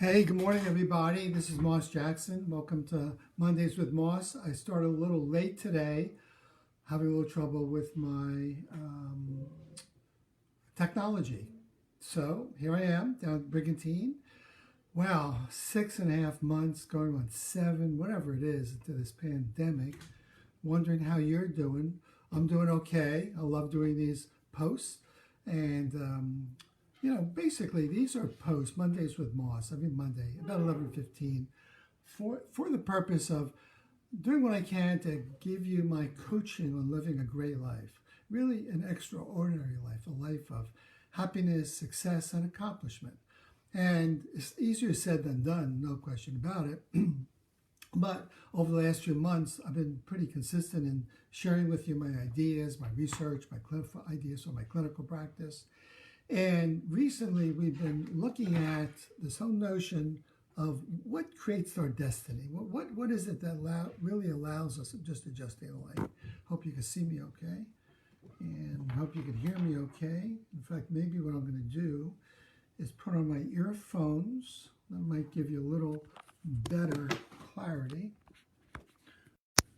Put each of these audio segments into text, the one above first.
Hey, good morning, everybody. This is Moss Jackson. Welcome to Mondays with Moss. I started a little late today, having a little trouble with my technology. So here I am down at Brigantine. Wow, 6.5 months, going on 7, whatever it is, into this pandemic. Wondering how you're doing. I'm doing okay. I love doing these posts. And basically these are posts, Mondays with Moss, every Monday, about 11:15, for the purpose of doing what I can to give you my coaching on living a great life, really an extraordinary life, a life of happiness, success, and accomplishment. And it's easier said than done, no question about it. But over the last few months, I've been pretty consistent in sharing with you my ideas, my research, my clinical ideas for my clinical practice. And recently, we've been looking at this whole notion of what creates our destiny. What is it that really allows us? I'm just adjusting the light. Hope you can see me okay. And hope you can hear me okay. In fact, maybe what I'm going to do is put on my earphones. That might give you a little better clarity.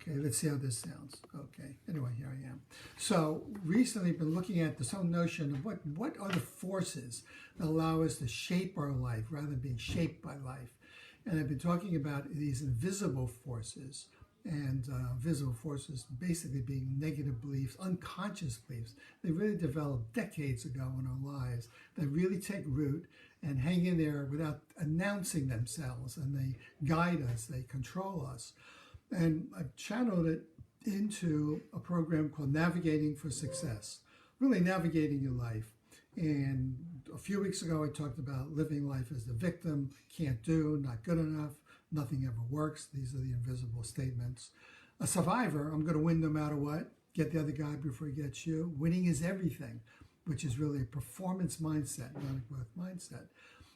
Okay, let's see how this sounds. Okay, anyway, here I am. So recently I've been looking at this whole notion of what are the forces that allow us to shape our life rather than being shaped by life. And I've been talking about these invisible forces, and visible forces basically being negative beliefs, unconscious beliefs. They really developed decades ago in our lives that really take root and hang in there without announcing themselves, and they guide us, they control us. And I've channeled it into a program called Navigating for Success, really navigating your life. And a few weeks ago, I talked about living life as the victim, can't do, not good enough, nothing ever works. These are the invisible statements. A survivor, I'm going to win no matter what, get the other guy before he gets you. Winning is everything, which is really a performance mindset, not a growth mindset.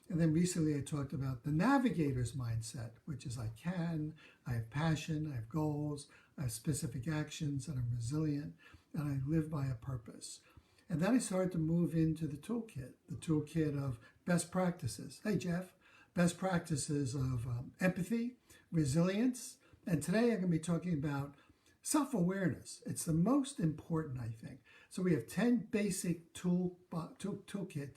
And then recently I talked about the navigator's mindset, which is I have passion, I have goals, I have specific actions, and I'm resilient, and I live by a purpose. And then I started to move into the toolkit of best practices. Hey, Jeff, best practices of empathy, resilience, and today I'm going to be talking about self-awareness. It's the most important, I think. So we have 10 basic toolkit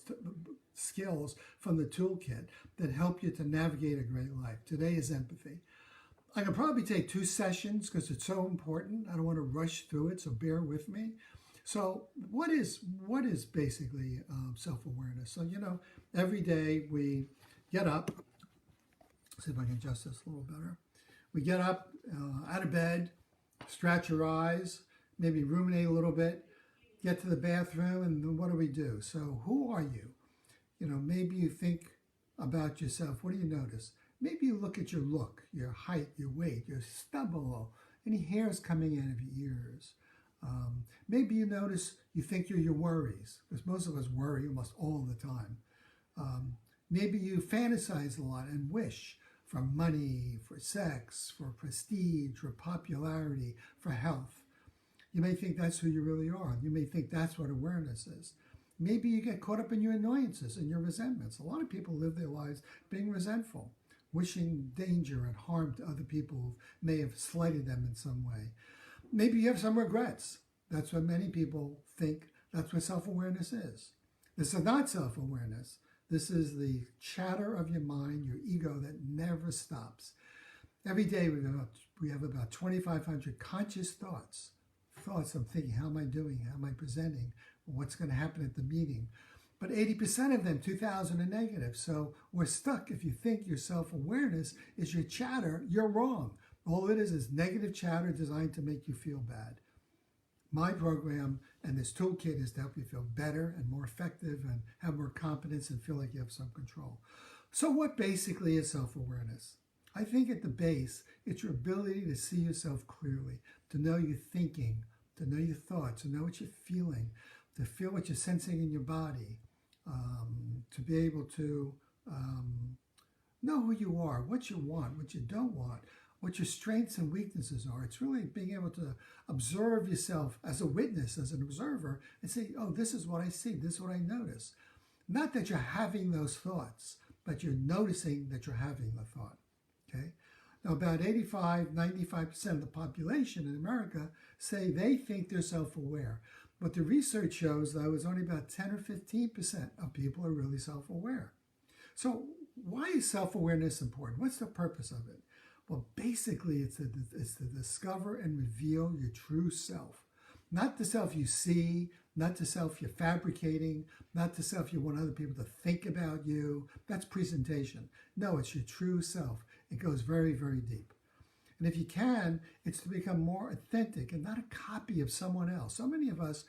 skills from the toolkit that help you to navigate a great life. Today is empathy. I can probably take 2 sessions because it's so important. I don't want to rush through it, so bear with me. So what is basically self-awareness? So, every day we get up. Let's see if I can adjust this a little better. We get up out of bed, stretch your eyes, maybe ruminate a little bit, get to the bathroom, and then what do? So who are you? Maybe you think about yourself. What do you notice? Maybe you look at your look, your height, your weight, your stubble, any hairs coming out of your ears. Maybe you notice you think you're your worries, because most of us worry almost all the time. Maybe you fantasize a lot and wish for money, for sex, for prestige, for popularity, for health. You may think that's who you really are. You may think that's what awareness is. Maybe you get caught up in your annoyances and your resentments. A lot of people live their lives being resentful, wishing danger and harm to other people who may have slighted them in some way. Maybe you have some regrets. That's what many people think. That's what self-awareness is. This is not self-awareness. This is the chatter of your mind, your ego that never stops. Every day we have about 2,500 conscious thoughts. Thoughts I'm thinking, how am I doing? How am I presenting? What's going to happen at the meeting? But 80% of them, 2,000 are negative. So we're stuck. If you think your self-awareness is your chatter, you're wrong. All it is negative chatter designed to make you feel bad. My program and this toolkit is to help you feel better and more effective and have more confidence and feel like you have some control. So what basically is self-awareness? I think at the base, it's your ability to see yourself clearly, to know your thinking, to know your thoughts, to know what you're feeling, to feel what you're sensing in your body, to be able to know who you are, what you want, what you don't want, what your strengths and weaknesses are. It's really being able to observe yourself as a witness, as an observer, and say, oh, this is what I see, this is what I notice. Not that you're having those thoughts, but you're noticing that you're having the thought. Okay? Now, about 85–95% of the population in America say they think they're self-aware. But the research shows, though, is only about 10 or 15% of people are really self-aware. So why is self-awareness important? What's the purpose of it? Well, basically, it's to discover and reveal your true self. Not the self you see, not the self you're fabricating, not the self you want other people to think about you. That's presentation. No, it's your true self. It goes very, very deep. And if you can, it's to become more authentic and not a copy of someone else. So many of us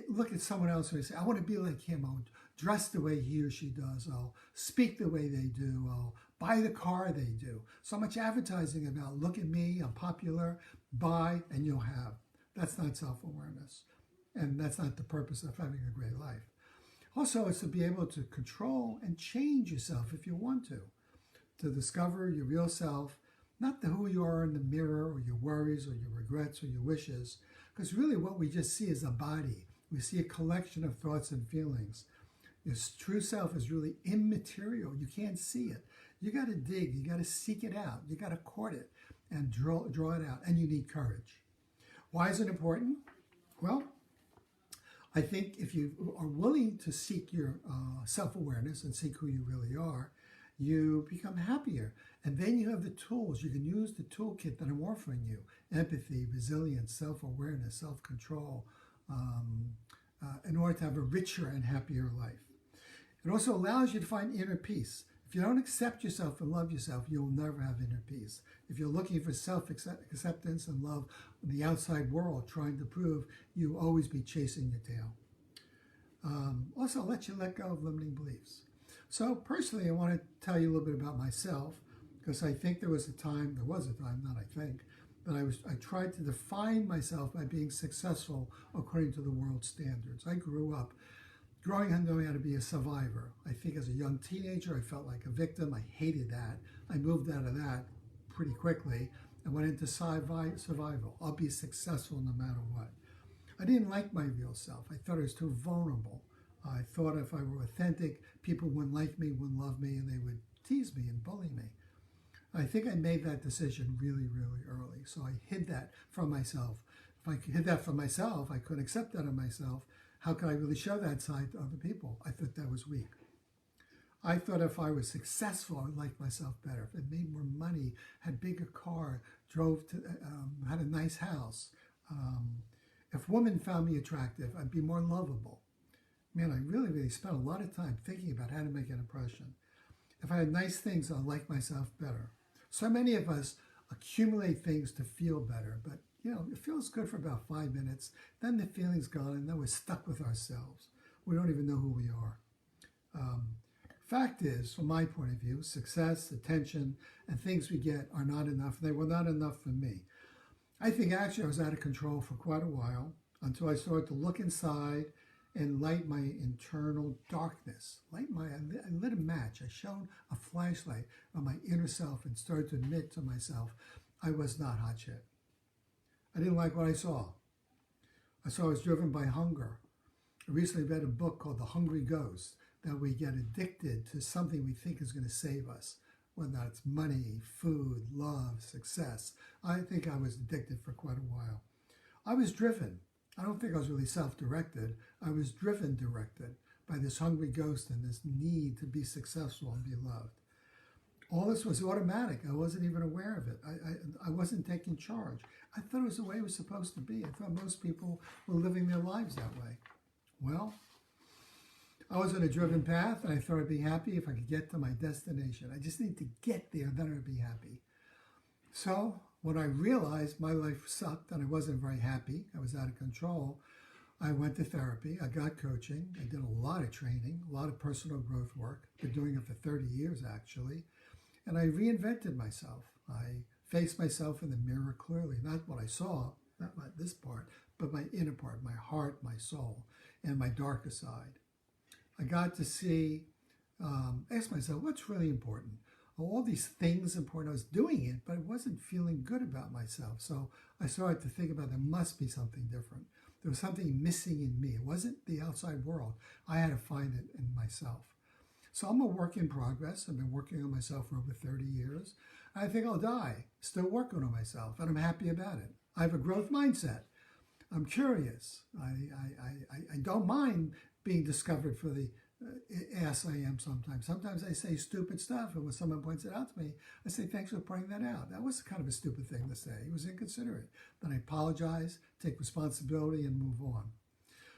look at someone else and we say, I want to be like him. I'll dress the way he or she does. I'll speak the way they do. I'll buy the car they do. So much advertising about, look at me, I'm popular, buy, and you'll have. That's not self-awareness. And that's not the purpose of having a great life. Also, it's to be able to control and change yourself if you want to discover your real self, not who you are in the mirror or your worries or your regrets or your wishes, because really what we just see is a body. We see a collection of thoughts and feelings. Your true self is really immaterial. You can't see it. You got to dig. You got to seek it out. You got to court it and draw it out. And you need courage. Why is it important? Well, I think if you are willing to seek your self-awareness and seek who you really are, you become happier. And then you have the tools. You can use the toolkit that I'm offering you. Empathy, resilience, self-awareness, self-control, in order to have a richer and happier life. It also allows you to find inner peace. If you don't accept yourself and love yourself, you'll never have inner peace. If you're looking for self-acceptance and love in the outside world, trying to prove, you'll always be chasing your tail. Also, let you let go of limiting beliefs. So personally, I want to tell you a little bit about myself, because I think there was a time, not I think, that I tried to define myself by being successful according to the world standards. I grew up growing up knowing how to be a survivor. I think as a young teenager, I felt like a victim. I hated that. I moved out of that pretty quickly and went into survival. I'll be successful no matter what. I didn't like my real self. I thought I was too vulnerable. I thought if I were authentic, people wouldn't like me, wouldn't love me, and they would tease me and bully me. I think I made that decision really, really early. So I hid that from myself. If I hid that from myself, I couldn't accept that of myself. How could I really show that side to other people? I thought that was weak. I thought if I was successful, I would like myself better. If I made more money, had a bigger car, had a nice house. If women found me attractive, I'd be more lovable. Man, I really, really spent a lot of time thinking about how to make an impression. If I had nice things, I'd like myself better. So many of us accumulate things to feel better, but it feels good for about 5 minutes, then the feeling's gone, and then we're stuck with ourselves. We don't even know who we are. Fact is, from my point of view, success, attention, and things we get are not enough. They were not enough for me. I think actually I was out of control for quite a while until I started to look inside and light my internal darkness. I lit a match. I shone a flashlight on my inner self and started to admit to myself I was not hot shit. I didn't like what I saw. I saw I was driven by hunger. I recently read a book called The Hungry Ghost, that we get addicted to something we think is going to save us, whether it's money, food, love, success. I think I was addicted for quite a while. I was driven. I don't think I was really self-directed. I was directed by this hungry ghost and this need to be successful and be loved. All this was automatic. I wasn't even aware of it. I wasn't taking charge. I thought it was the way it was supposed to be. I thought most people were living their lives that way. Well, I was on a driven path, and I thought I'd be happy if I could get to my destination. I just need to get there, then I'd be happy. So when I realized my life sucked and I wasn't very happy, I was out of control, I went to therapy. I got coaching. I did a lot of training, a lot of personal growth work. Been doing it for 30 years, actually. And I reinvented myself. I faced myself in the mirror clearly, not what I saw, not this part, but my inner part, my heart, my soul, and my darker side. I got to see, ask myself, what's really important? All these things important. I was doing it, but I wasn't feeling good about myself. So I started to think about there must be something different. There was something missing in me. It wasn't the outside world. I had to find it in myself. So I'm a work in progress. I've been working on myself for over 30 years. I think I'll die still working on myself, and I'm happy about it. I have a growth mindset. I'm curious. I don't mind being discovered for the ass I am sometimes. Sometimes I say stupid stuff, and when someone points it out to me, I say, thanks for pointing that out. That was kind of a stupid thing to say. It was inconsiderate. Then I apologize, take responsibility, and move on.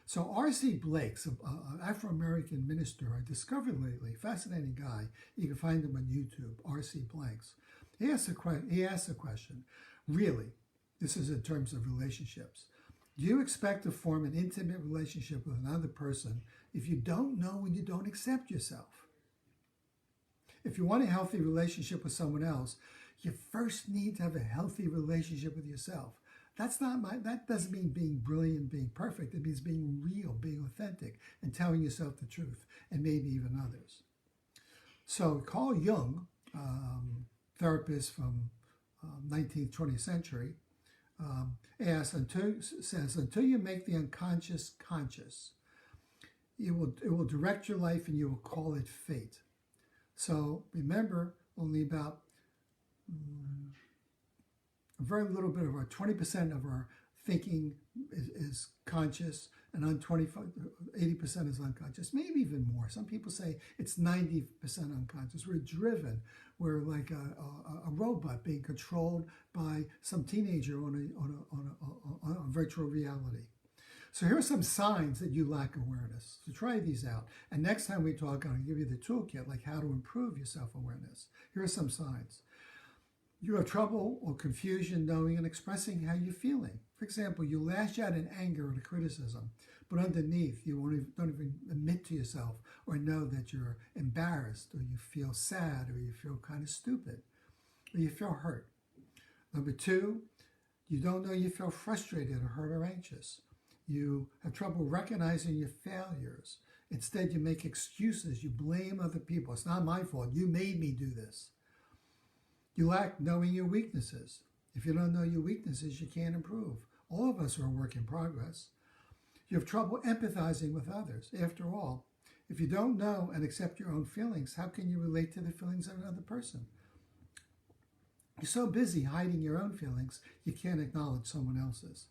So R.C. Blakes, an Afro-American minister I discovered lately, fascinating guy. You can find him on YouTube, R.C. Blakes. He asked a question, really, this is in terms of relationships. Do you expect to form an intimate relationship with another person if you don't know and you don't accept yourself? If you want a healthy relationship with someone else, you first need to have a healthy relationship with yourself. That doesn't mean being brilliant, being perfect. It means being real, being authentic, and telling yourself the truth, and maybe even others. So Carl Jung, therapist from 19th, 20th century, says, until you make the unconscious conscious, it will direct your life and you will call it fate. So remember, only about a very little bit of our 20% of our thinking is conscious, and 80% is unconscious, maybe even more. Some people say it's 90% unconscious. We're driven. We're like a robot being controlled by some teenager on a virtual reality. So here are some signs that you lack awareness. So try these out. And next time we talk, I'll give you the toolkit, like how to improve your self-awareness. Here are some signs. You have trouble or confusion knowing and expressing how you're feeling. For example, you lash out in anger at a criticism, but underneath you don't even admit to yourself or know that you're embarrassed, or you feel sad, or you feel kind of stupid, or you feel hurt. Number two, you don't know you feel frustrated or hurt or anxious. You have trouble recognizing your failures. Instead, you make excuses. You blame other people. It's not my fault. You made me do this. You lack knowing your weaknesses. If you don't know your weaknesses, you can't improve. All of us are a work in progress. You have trouble empathizing with others. After all, if you don't know and accept your own feelings, how can you relate to the feelings of another person? You're so busy hiding your own feelings, you can't acknowledge someone else's.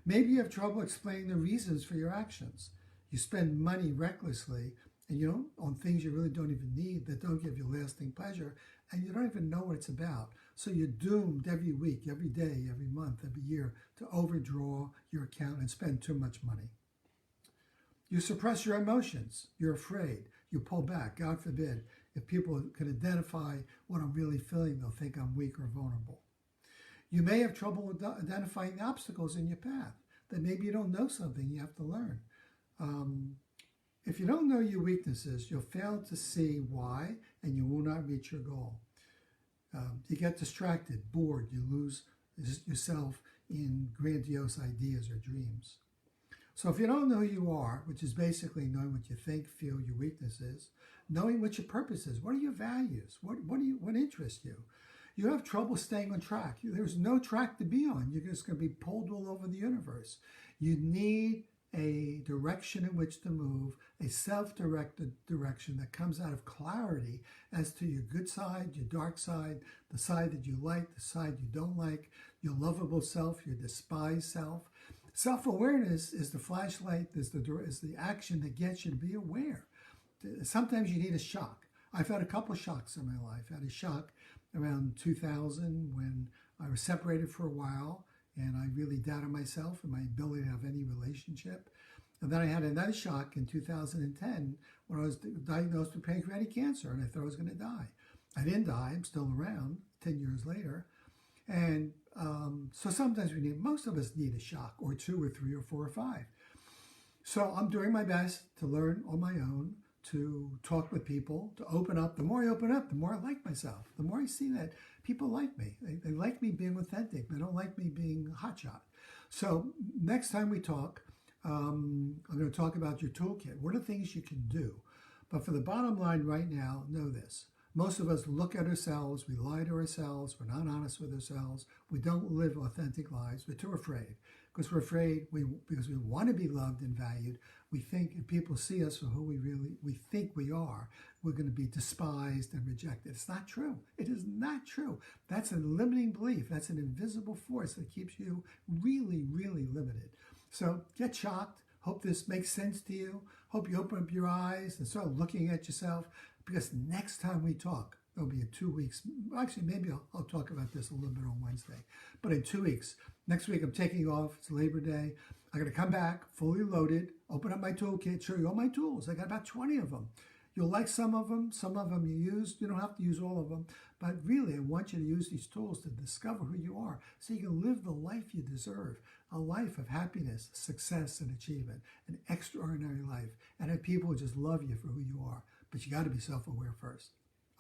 Maybe you have trouble explaining the reasons for your actions. You spend money recklessly and on things you really don't even need, that don't give you lasting pleasure, and you don't even know what it's about. So you're doomed every week, every day, every month, every year to overdraw your account and spend too much money. You suppress your emotions. You're afraid. You pull back. God forbid, if people can identify what I'm really feeling, they'll think I'm weak or vulnerable. You may have trouble identifying the obstacles in your path, that maybe you don't know something you have to learn. If you don't know your weaknesses, you'll fail to see why, and you will not reach your goal. You get distracted, bored, you lose yourself in grandiose ideas or dreams. So if you don't know who you are, which is basically knowing what you think, feel, your weaknesses, knowing what your purpose is, what are your values, what interests you, you have trouble staying on track. There's no track to be on. You're just going to be pulled all over the universe. You need a direction in which to move, a self-directed direction that comes out of clarity as to your good side, your dark side, the side that you like, the side you don't like, your lovable self, your despised self. Self-awareness is the flashlight, is the action that gets you to be aware. Sometimes you need a shock. I've had a couple of shocks in my life. I had a shock around 2000 when I was separated for a while, and I really doubted myself and my ability to have any relationship. And then I had another shock in 2010 when I was diagnosed with pancreatic cancer, and I thought I was going to die. I didn't die. I'm still around 10 years later. And so sometimes most of us need a shock, or two, or three, or four, or five. So I'm doing my best to learn on my own, to talk with people, to open up. The more I open up, the more I like myself. The more I see that people like me. They like me being authentic. They don't like me being hotshot. So next time we talk, I'm going to talk about your toolkit. What are things you can do? But for the bottom line right now, know this. Most of us look at ourselves, we lie to ourselves, we're not honest with ourselves, we don't live authentic lives, we're too afraid. Because we're afraid, because we want to be loved and valued, we think if people see us for who we think we are, we're going to be despised and rejected. It's not true. It is not true. That's a limiting belief. That's an invisible force that keeps you really, really limited. So get shocked. Hope this makes sense to you. Hope you open up your eyes and start looking at yourself, because next time we talk, it'll be in 2 weeks. Actually, maybe I'll talk about this a little bit on Wednesday. But in 2 weeks, next week I'm taking off. It's Labor Day. I'm going to come back fully loaded, open up my toolkit, show you all my tools. I got about 20 of them. You'll like some of them you use. You don't have to use all of them. But really, I want you to use these tools to discover who you are so you can live the life you deserve, a life of happiness, success, and achievement, an extraordinary life, and have people who just love you for who you are. But you got to be self-aware first.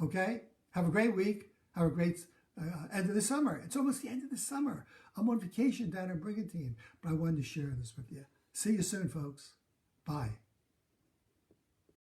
Okay? Have a great week. Have a great end of the summer. It's almost the end of the summer. I'm on vacation down in Brigantine, but I wanted to share this with you. See you soon, folks. Bye.